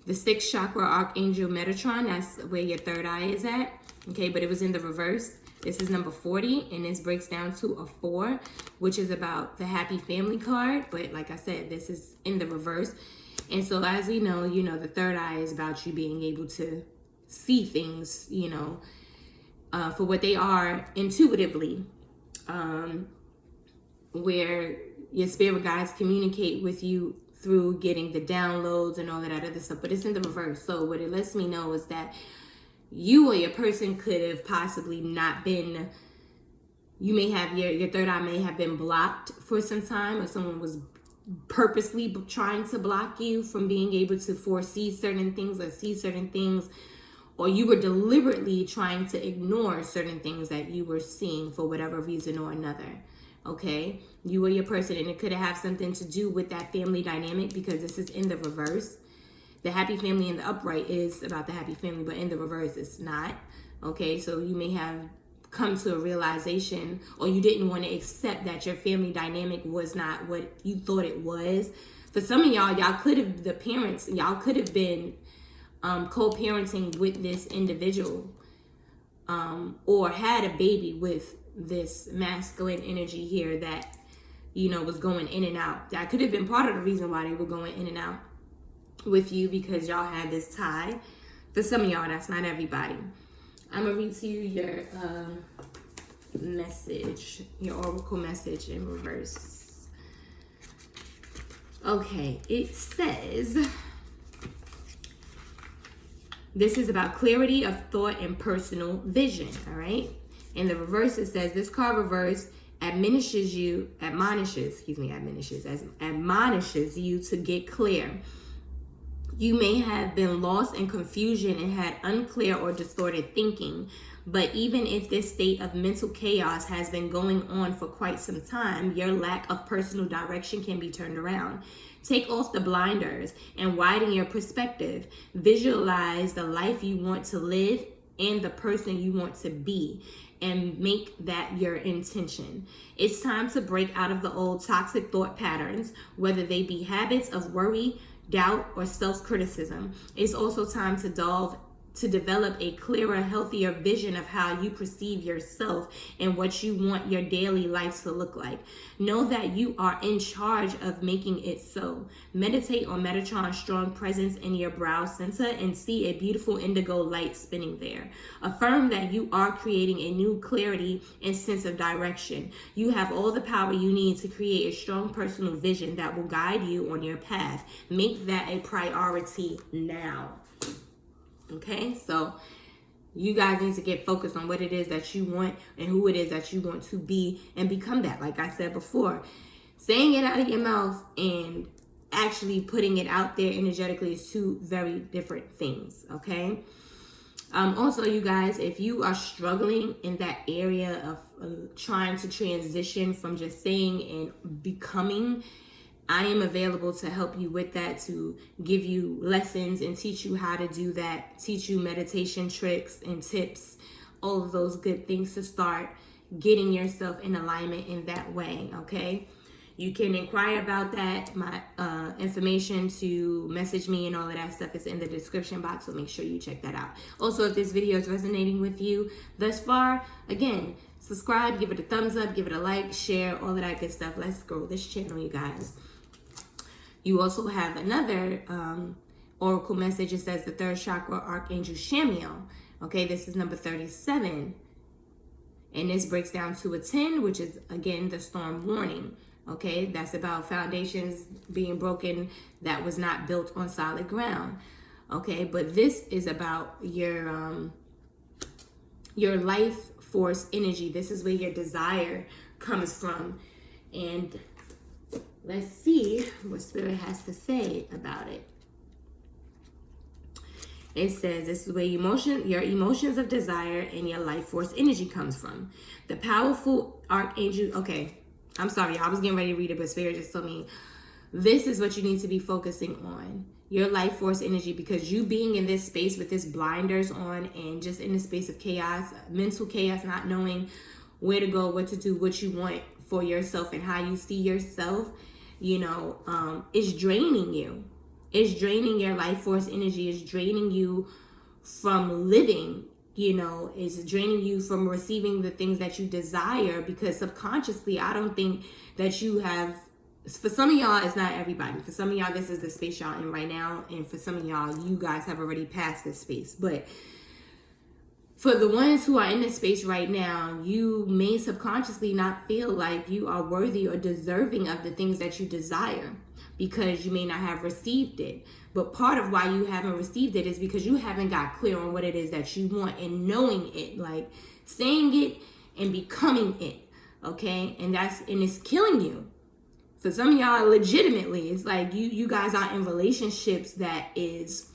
the 6th chakra archangel Metatron. That's where your third eye is at. Okay, but it was in the reverse. This is number 40, and this breaks down to a 4, which is about the happy family card. But like I said, this is in the reverse. And so as we know, the third eye is about you being able to see things, for what they are intuitively, where your spirit guides communicate with you through getting the downloads and all of that other stuff, but it's in the reverse. So what it lets me know is that you or your person could have possibly not been, you may have, your third eye may have been blocked for some time, or someone was purposely trying to block you from being able to foresee certain things or see certain things, or you were deliberately trying to ignore certain things that you were seeing for whatever reason or another. okay? You or your person, and it could have something to do with that family dynamic, because this is in the reverse. The happy family in the upright is about the happy family, but in the reverse, it's not. Okay, so you may have come to a realization, or you didn't want to accept that your family dynamic was not what you thought it was. For some of y'all could have, the parents, y'all could have been co-parenting with this individual, or had a baby with this masculine energy here that, you know, was going in and out. That could have been part of the reason why they were going in and out with you, because y'all had this tie. For some of y'all, that's not everybody. I'm gonna read to you your message, your oracle message in reverse. Okay, it says, this is about clarity of thought and personal vision, all right? In the reverse, it says, this card reverse admonishes you to get clear. You may have been lost in confusion and had unclear or distorted thinking, but even if this state of mental chaos has been going on for quite some time, your lack of personal direction can be turned around. Take off the blinders and widen your perspective. Visualize the life you want to live and the person you want to be, and make that your intention. It's time to break out of the old toxic thought patterns, whether they be habits of worry, doubt, or self-criticism. It's also time to develop a clearer, healthier vision of how you perceive yourself and what you want your daily life to look like. Know that you are in charge of making it so. Meditate on Metatron's strong presence in your brow center and see a beautiful indigo light spinning there. Affirm that you are creating a new clarity and sense of direction. You have all the power you need to create a strong personal vision that will guide you on your path. Make that a priority now. Okay, so you guys need to get focused on what it is that you want and who it is that you want to be, and become that. Like I said before, saying it out of your mouth and actually putting it out there energetically is two very different things, okay? Also, you guys, if you are struggling in that area of trying to transition from just saying and becoming, I am available to help you with that, to give you lessons and teach you how to do that, teach you meditation tricks and tips, all of those good things to start getting yourself in alignment in that way, okay? You can inquire about that. My information to message me and all of that stuff is in the description box, so make sure you check that out. Also, if this video is resonating with you thus far, again, subscribe, give it a thumbs up, give it a like, share, all of that good stuff. Let's grow this channel, you guys. You also have another oracle message. It says the third chakra, Archangel Shamiel. Okay, this is number 37. And this breaks down to a 10, which is, again, the storm warning. Okay, that's about foundations being broken that was not built on solid ground. Okay, but this is about your life force energy. This is where your desire comes from. And let's see what Spirit has to say about it. It says this is where your emotions of desire and your life force energy comes from. The powerful Archangel, okay, I'm sorry, I was getting ready to read it, but Spirit just told me this is what you need to be focusing on. Your life force energy, because you being in this space with this blinders on and just in the space of chaos, mental chaos, not knowing where to go, what to do, what you want for yourself and how you see yourself, you know, is draining you. It's draining your life force energy. It's draining you from living, you know, it's draining you from receiving the things that you desire, because subconsciously, I don't think that you have, for some of y'all, it's not everybody. For some of y'all, this is the space y'all in right now. And for some of y'all, you guys have already passed this space. But for the ones who are in this space right now, you may subconsciously not feel like you are worthy or deserving of the things that you desire, because you may not have received it. But part of why you haven't received it is because you haven't got clear on what it is that you want and knowing it, like saying it and becoming it, okay? And it's killing you. For some of y'all, legitimately, it's like you guys are in relationships that is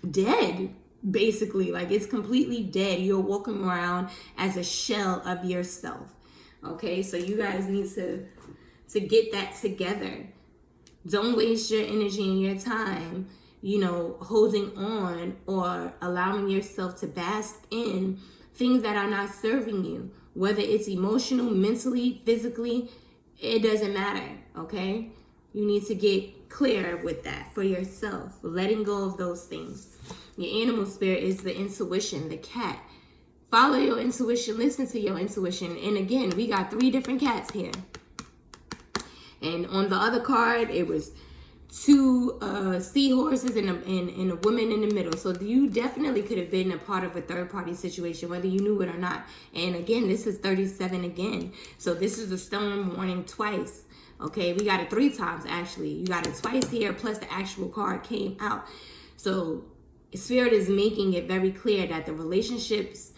dead, basically. Like, it's completely dead. You're walking around as a shell of yourself, Okay, so you guys need to get that together. Don't waste your energy and your time, holding on or allowing yourself to bask in things that are not serving you. Whether it's emotional, mentally, physically, it doesn't matter, okay? You need to get clear with that for yourself, letting go of those things. Your animal spirit is the intuition, the cat. Follow your intuition, listen to your intuition. And again, we got 3 different cats here. And on the other card, it was 2 seahorses and a woman in the middle. So you definitely could have been a part of a third-party situation, whether you knew it or not. And again, this is 37 again. So this is the storm warning twice. Okay, we got it 3 times, actually. You got it twice here, plus the actual card came out. So Spirit is making it very clear that the relationships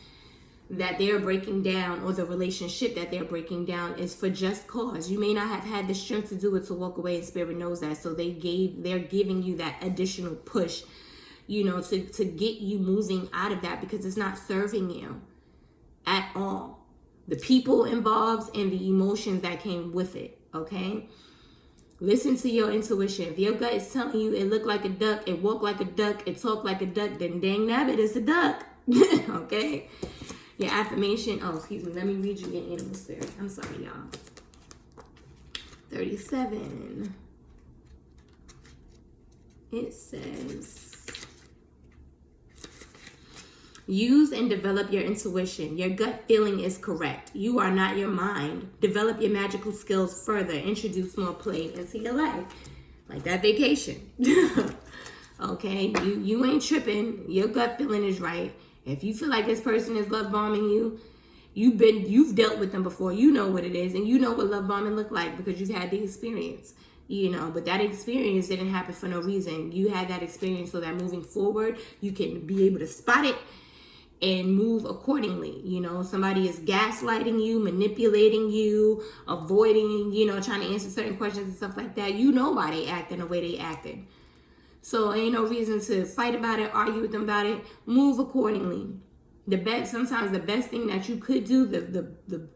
that they're breaking down, or the relationship that they're breaking down, is for just cause. You may not have had the strength to do it, to walk away, and Spirit knows that. So they're giving you that additional push, to get you moving out of that, because it's not serving you at all. The people involved and the emotions that came with it, okay? Listen to your intuition. If your gut is telling you it looked like a duck, it walked like a duck, it talked like a duck, then dang nabbit, it's a duck, okay? Your affirmation, let me read you your animal spirit. I'm sorry, y'all. 37. It says, use and develop your intuition. Your gut feeling is correct. You are not your mind. Develop your magical skills further. Introduce more play into your life. Like that vacation. Okay, you ain't tripping. Your gut feeling is right. If you feel like this person is love bombing you, you've dealt with them before. You know what it is, and you know what love bombing look like because you've had the experience. But that experience didn't happen for no reason. You had that experience so that moving forward, you can be able to spot it and move accordingly. Somebody is gaslighting you, manipulating you, avoiding, trying to answer certain questions and stuff like that. You know why they acting the way they acting. So ain't no reason to fight about it, argue with them about it. Move accordingly. Sometimes the best thing that you could do, the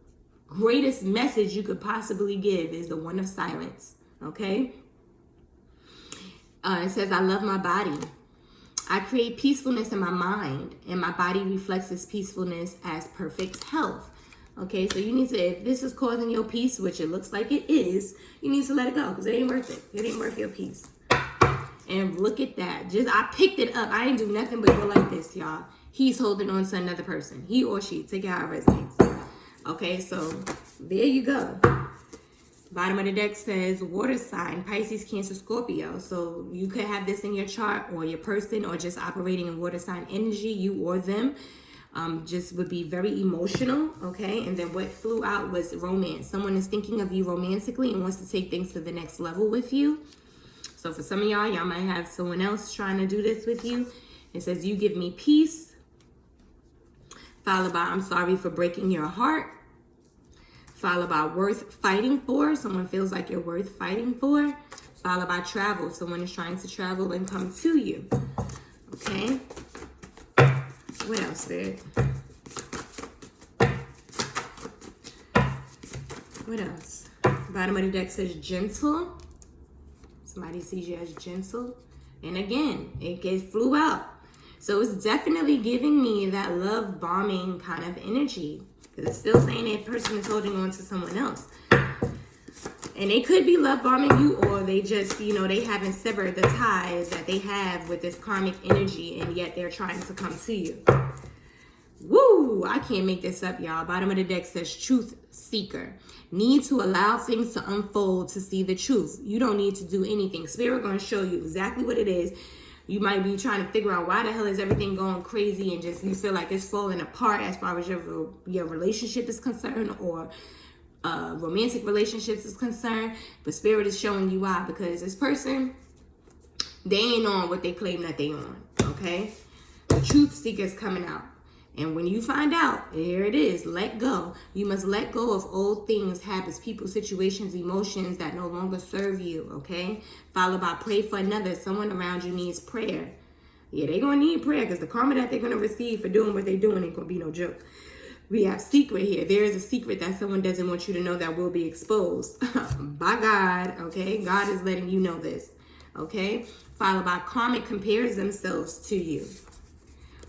greatest message you could possibly give, is the one of silence. Okay? It says, I love my body. I create peacefulness in my mind, and my body reflects this peacefulness as perfect health. Okay, so you need to, if this is causing your peace, which it looks like it is, you need to let it go, because it ain't worth it. It ain't worth your peace. And look at that. I picked it up. I ain't do nothing but go like this, y'all. He's holding on to another person. He or she. Take it how it resonates. Okay, so there you go. Bottom of the deck says water sign, Pisces, Cancer, Scorpio. So you could have this in your chart, or your person, or just operating in water sign energy, you or them. Just would be very emotional, okay? And then what flew out was romance. Someone is thinking of you romantically and wants to take things to the next level with you. So for some of y'all might have someone else trying to do this with you. It says, you give me peace. Followed by, I'm sorry for breaking your heart. Followed by, worth fighting for. Someone feels like you're worth fighting for. Followed by, travel. Someone is trying to travel and come to you. Okay. What else, Spirit? What else? Bottom of the deck says gentle. Somebody sees you as gentle. And again, it flew out. So it's definitely giving me that love bombing kind of energy. Because it's still saying that person is holding on to someone else. And they could be love bombing you, or they just, they haven't severed the ties that they have with this karmic energy, and yet they're trying to come to you. Woo! I can't make this up, y'all. Bottom of the deck says truth seeker. Need to allow things to unfold to see the truth. You don't need to do anything. Spirit going to show you exactly what it is. You might be trying to figure out why the hell is everything going crazy, and just you feel like it's falling apart as far as your relationship is concerned, or romantic relationships is concerned. But Spirit is showing you why, because this person, they ain't on what they claim that they on. Okay? The truth seeker is coming out. And when you find out, here it is, let go. You must let go of old things, habits, people, situations, emotions that no longer serve you, okay? Followed by pray for another. Someone around you needs prayer. Yeah, they're going to need prayer, because the karma that they're going to receive for doing what they're doing ain't going to be no joke. We have secret here. There is a secret that someone doesn't want you to know that will be exposed by God, okay? God is letting you know this, okay? Followed by karmic compares themselves to you.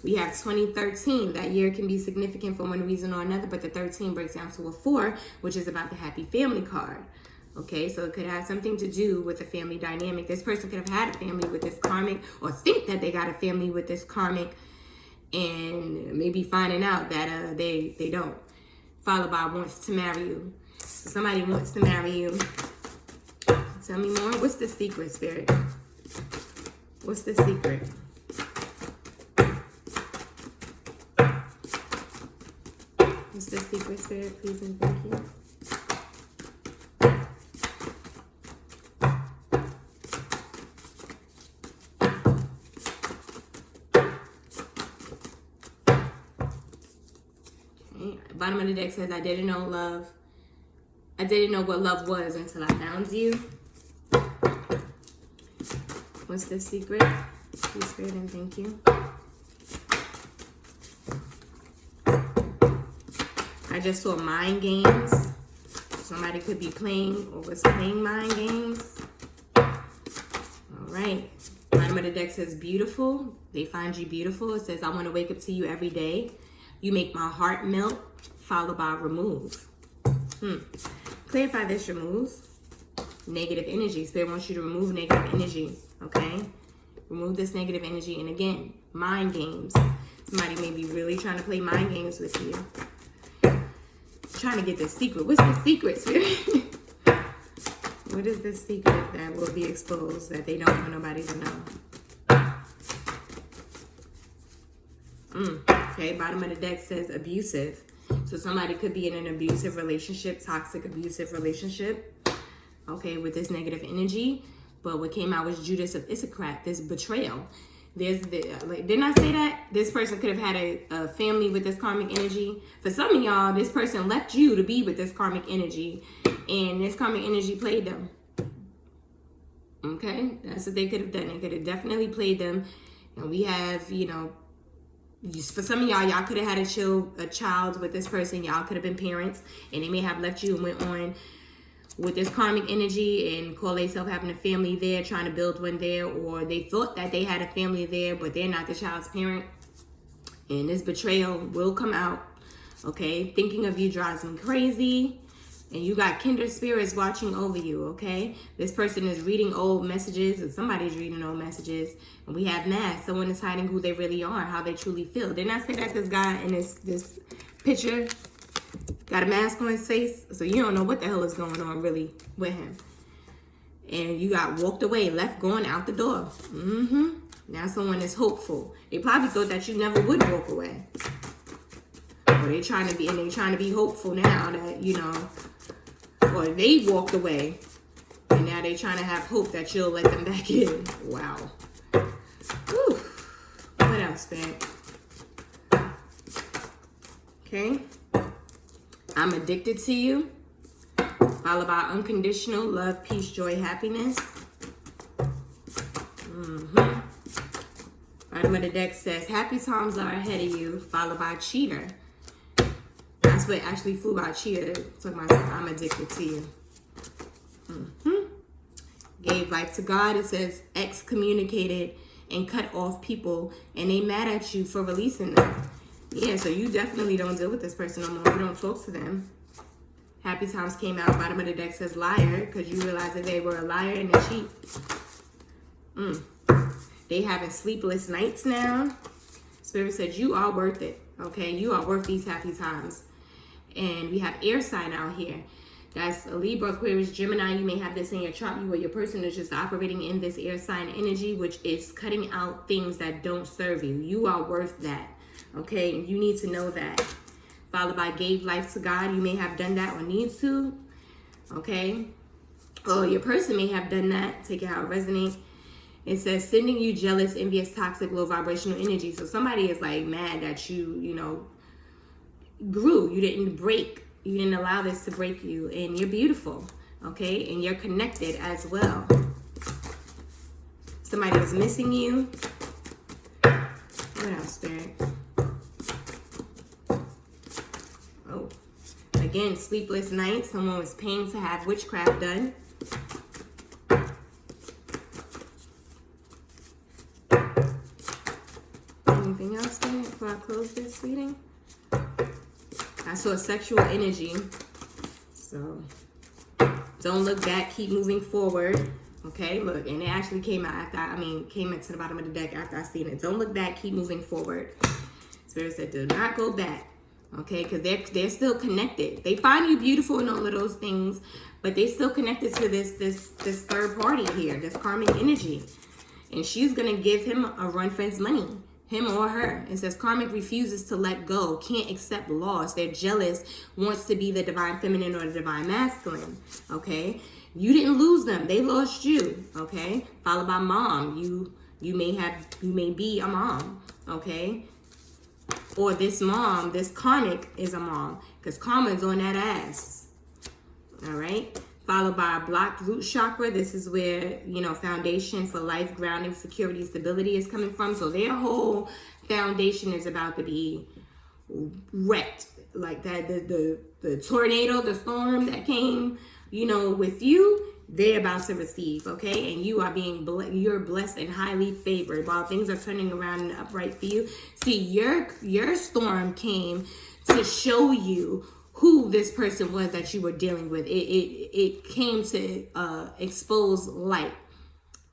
We have 2013. That year can be significant for one reason or another, but the 13 breaks down to a 4, which is about the happy family card. Okay, so it could have something to do with the family dynamic. This person could have had a family with this karmic, or think that they got a family with this karmic, and maybe finding out that they don't. Followed by wants to marry you. So somebody wants to marry you. Tell me more. What's the secret, Spirit? What's the secret? What's the secret, Spirit? Please and thank you. Bottom of the deck says, I didn't know love. I didn't know what love was until I found you. What's the secret? Please, Spirit, and thank you. I just saw mind games. Somebody could be playing or was playing mind games. All right. Bottom of the deck says beautiful. They find you beautiful. It says, I want to wake up to you every day. You make my heart melt. Followed by remove. Clarify this, remove. Negative energy. Spirit wants you to remove negative energy. Okay? Remove this negative energy. And again, mind games. Somebody may be really trying to play mind games with you. Trying to get the secret. What's the secret, Spirit? What is the secret that will be exposed that they don't want nobody to know? Okay, bottom of the deck says abusive. So somebody could be in an abusive relationship, toxic abusive relationship, okay, with this negative energy. But what came out was Judas of Issachar, this betrayal. There's the, like, didn't I say that? This person could have had a family with this karmic energy. For some of y'all, this person left you to be with this karmic energy, and this karmic energy played them. Okay, that's what they could have done. They could have definitely played them. And we have, you know, for some of y'all could have had a child with this person. Y'all could have been parents, and they may have left you and went on with this karmic energy and call themselves having a family there, trying to build one there, or they thought that they had a family there, but they're not the child's parent. And this betrayal will come out. Okay, thinking of you drives me crazy. And you got kindred spirits watching over you, okay? This person is reading old messages, and somebody's reading old messages. And we have masks. Someone is hiding who they really are, how they truly feel. Didn't I say that this guy in this picture got a mask on his face? So you don't know what the hell is going on really with him. And you got walked away, left going out the door. Now someone is hopeful. They probably thought that you never would walk away. Or they trying to be hopeful now that, you know, or they walked away, and now they trying to have hope that you'll let them back in. Wow. Whew. What else, babe? Okay. I'm addicted to you. All about unconditional love, peace, joy, happiness. Bottom of the deck says, happy times are ahead of you, followed by cheater. That's what actually flew by cheater. Talking about, I'm addicted to you. Gave life to God. It says excommunicated and cut off people, and they mad at you for releasing them. Yeah, so you definitely don't deal with this person no more. You don't talk to them. Happy times came out. Bottom of the deck says liar, because you realize that they were a liar and a cheat. They having sleepless nights now. Spirit said you are worth it. Okay, you are worth these happy times. And we have air sign out here. That's a Libra, Aquarius, Gemini. You may have this in your chart. You or your person is just operating in this air sign energy, which is cutting out things that don't serve you. You are worth that. Okay, and you need to know that. Followed by gave life to God. You may have done that or need to. Okay. Or your person may have done that. Take it how it resonates. It says sending you jealous, envious, toxic, low vibrational energy. So somebody is like mad that you know, grew. You didn't break. You didn't allow this to break you. And you're beautiful. Okay. And you're connected as well. Somebody was missing you. What else, Spirit? Again, sleepless nights. Someone was paying to have witchcraft done. Anything else there before I close this reading? I saw sexual energy. So don't look back, keep moving forward. Okay, look, and it actually came out after, came into the bottom of the deck after I seen it. Don't look back, keep moving forward. Spirit said, do not go back. Okay, because they're still connected. They find you beautiful and all of those things, but they still connected to this third party here, this karmic energy. And she's gonna give him a run for his money, him or her. It says karmic refuses to let go, can't accept loss. They're jealous, wants to be the divine feminine or the divine masculine. Okay, you didn't lose them; they lost you. Okay, followed by mom. You may be a mom. Okay. Or this mom, this karmic is a mom, because karma is on that ass. All right. Followed by a blocked root chakra. This is where, foundation for life, grounding, security, stability is coming from. So their whole foundation is about to be wrecked. Like that, the tornado, the storm that came, with you, they're about to receive, okay? And you are you're blessed and highly favored while things are turning around and upright for you. See, your storm came to show you who this person was that you were dealing with. It came to expose light.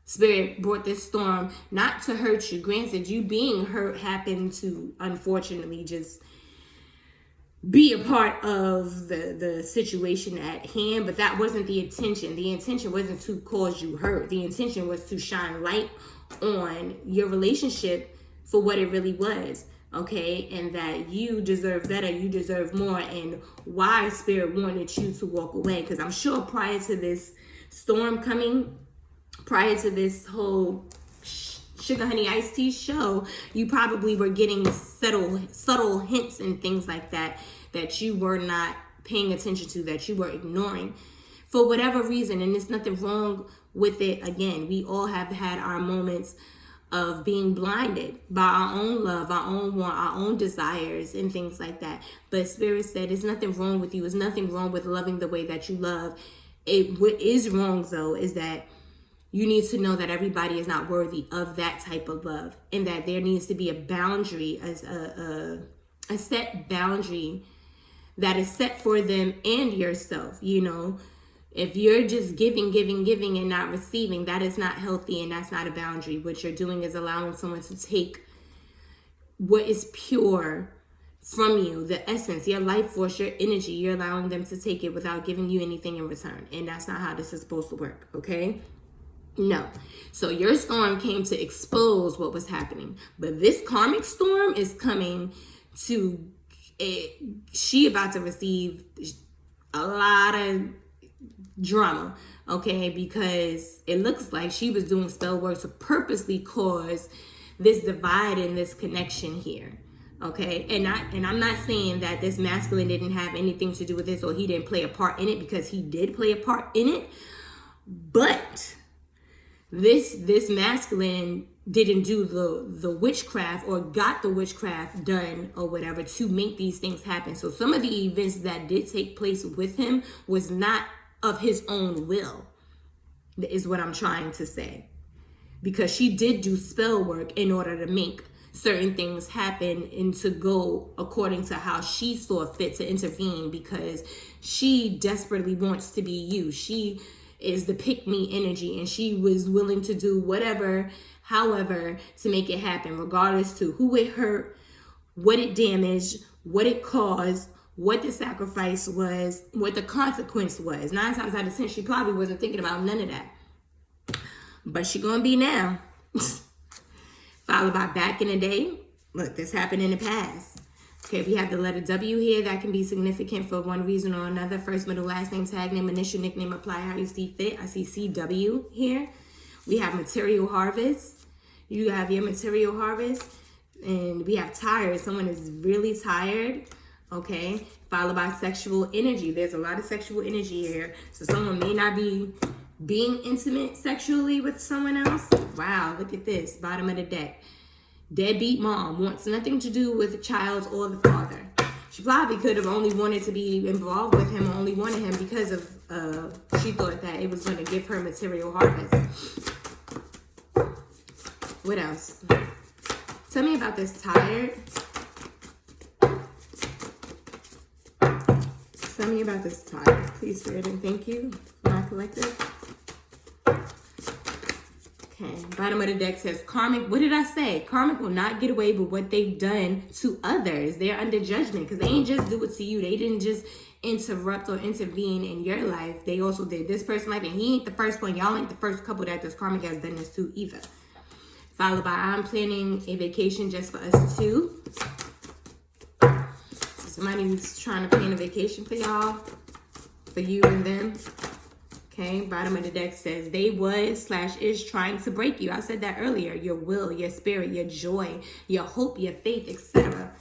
Spirit brought this storm not to hurt you. Granted, you being hurt happened to, unfortunately, just be a part of the situation at hand, but that wasn't the intention. The intention wasn't to cause you hurt. The intention was to shine light on your relationship for what it really was, okay? And that you deserve better, you deserve more, and why Spirit wanted you to walk away. Because I'm sure prior to this storm coming, prior to this whole Sugar Honey Iced Tea show, you probably were getting subtle hints and things like that you were not paying attention to, that you were ignoring for whatever reason. And there's nothing wrong with it. Again, we all have had our moments of being blinded by our own love, our own want, our own desires and things like that. But Spirit said there's nothing wrong with you. There's nothing wrong with loving the way that you love. What is wrong, though, is that you need to know that everybody is not worthy of that type of love, and that there needs to be a boundary, a set boundary that is set for them and yourself. If you're just giving and not receiving, that is not healthy, and that's not a boundary. What you're doing is allowing someone to take what is pure from you, the essence, your life force, your energy. You're allowing them to take it without giving you anything in return, and that's not how this is supposed to work, okay? No. So your storm came to expose what was happening. But this karmic storm is coming to, she about to receive a lot of drama, okay? Because it looks like she was doing spell work to purposely cause this divide and this connection here, okay? And I'm not saying that this masculine didn't have anything to do with this, or he didn't play a part in it, because he did play a part in it. But this masculine didn't do the witchcraft, or got the witchcraft done or whatever to make these things happen. So some of the events that did take place with him was not of his own will, is what I'm trying to say. Because she did do spell work in order to make certain things happen and to go according to how she saw fit to intervene, because she desperately wants to be you. She is the pick-me energy, and she was willing to do whatever, however, to make it happen, regardless to who it hurt, what it damaged, what it caused, what the sacrifice was, what the consequence was. 9 times out of 10, she probably wasn't thinking about none of that. But she gonna be now. Followed by back in the day. Look, this happened in the past. Okay, we have the letter W here. That can be significant for one reason or another. First, middle, last name, tag name, initial, nickname, apply how you see fit. I see CW here. We have material harvest. You have your material harvest. And we have tired. Someone is really tired. Okay, followed by sexual energy. There's a lot of sexual energy here. So someone may not be being intimate sexually with someone else. Wow, look at this. Bottom of the deck. Deadbeat mom wants nothing to do with the child or the father. She probably could have only wanted to be involved with him, or only wanted him because of, she thought that it was going to give her material harvest. What else? Tell me about this tired. Tell me about this tired. Please, Spirit, and thank you for my collective. Okay, bottom of the deck says karmic. What did I say? Karmic will not get away with what they've done to others. They're under judgment because they ain't just do it to you. They didn't just interrupt or intervene in your life. They also did this person's life, and he ain't the first one. Y'all ain't the first couple that this karmic has done this to either. Followed by, I'm planning a vacation just for us two. So somebody's trying to plan a vacation for y'all, for you and them. Okay, bottom of the deck says they was/is trying to break you. I said that earlier. Your will, your spirit, your joy, your hope, your faith, etc.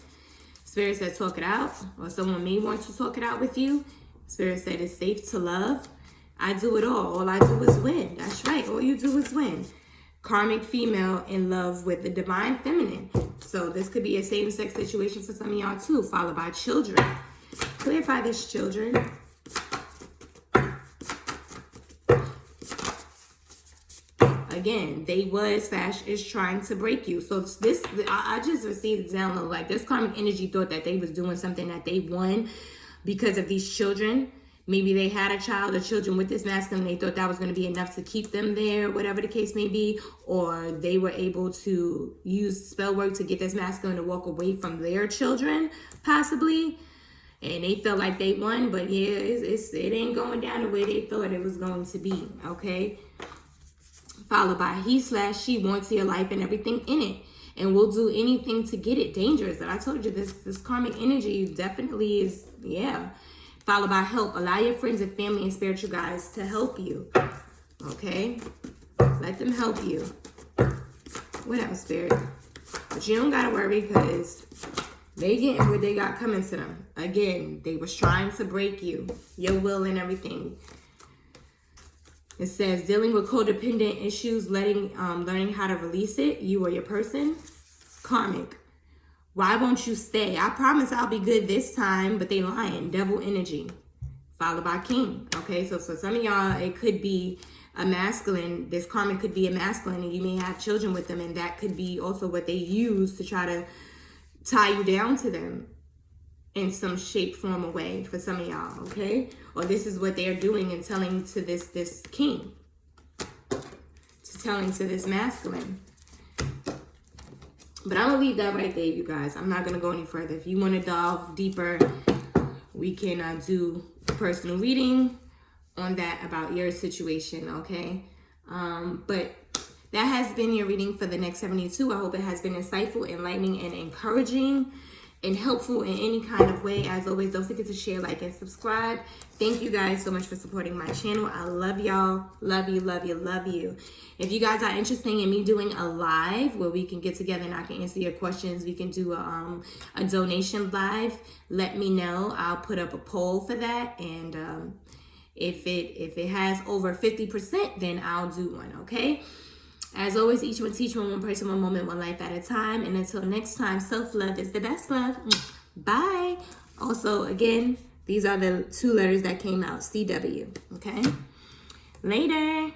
Spirit said talk it out, or someone may want to talk it out with you. Spirit said it's safe to love. I do it all. All I do is win. That's right. All you do is win. Karmic female in love with the divine feminine. So this could be a same-sex situation for some of y'all too, followed by children. Clarify this, children. Again, they was/is trying to break you. So this, I just received the download. Like this karmic energy thought that they was doing something that they won because of these children. Maybe they had a child or children with this masculine. They thought that was going to be enough to keep them there, whatever the case may be. Or they were able to use spell work to get this masculine to walk away from their children, possibly. And they felt like they won. But yeah, it ain't going down the way they thought it was going to be, okay? Followed by he/she wants your life and everything in it, and will do anything to get it. Dangerous. And I told you this karmic energy definitely is, yeah. Followed by help. Allow your friends and family and spiritual guides to help you. Okay? Let them help you. What else, Spirit? But you don't gotta worry because they getting what they got coming to them. Again, they was trying to break you, your will and everything. It says dealing with codependent issues, learning how to release it, you or your person. Karmic. Why won't you stay? I promise I'll be good this time, but they lying. Devil energy. Followed by king. Okay, so for some of y'all, it could be a masculine. This karmic could be a masculine, and you may have children with them, and that could be also what they use to try to tie you down to them in some shape, form, or way for some of y'all, okay? Or this is what they're doing and telling to this king. Telling to this masculine. But I'm going to leave that right there, you guys. I'm not going to go any further. If you want to delve deeper, we can do a personal reading on that about your situation, okay? But that has been your reading for the next 72. I hope it has been insightful, enlightening, and encouraging, and helpful in any kind of way. As always, don't forget to share, like, and subscribe. Thank you guys so much for supporting my channel. I love y'all. Love you, love you, love you. If you guys are interested in me doing a live where we can get together and I can answer your questions, we can do a donation live, let me know. I'll put up a poll for that. And if it has over 50%, then I'll do one, okay? As always, each one teach one person, one moment, one life at a time. And until next time, self-love is the best love. Bye. Also, again, these are the 2 letters that came out. CW. Okay? Later.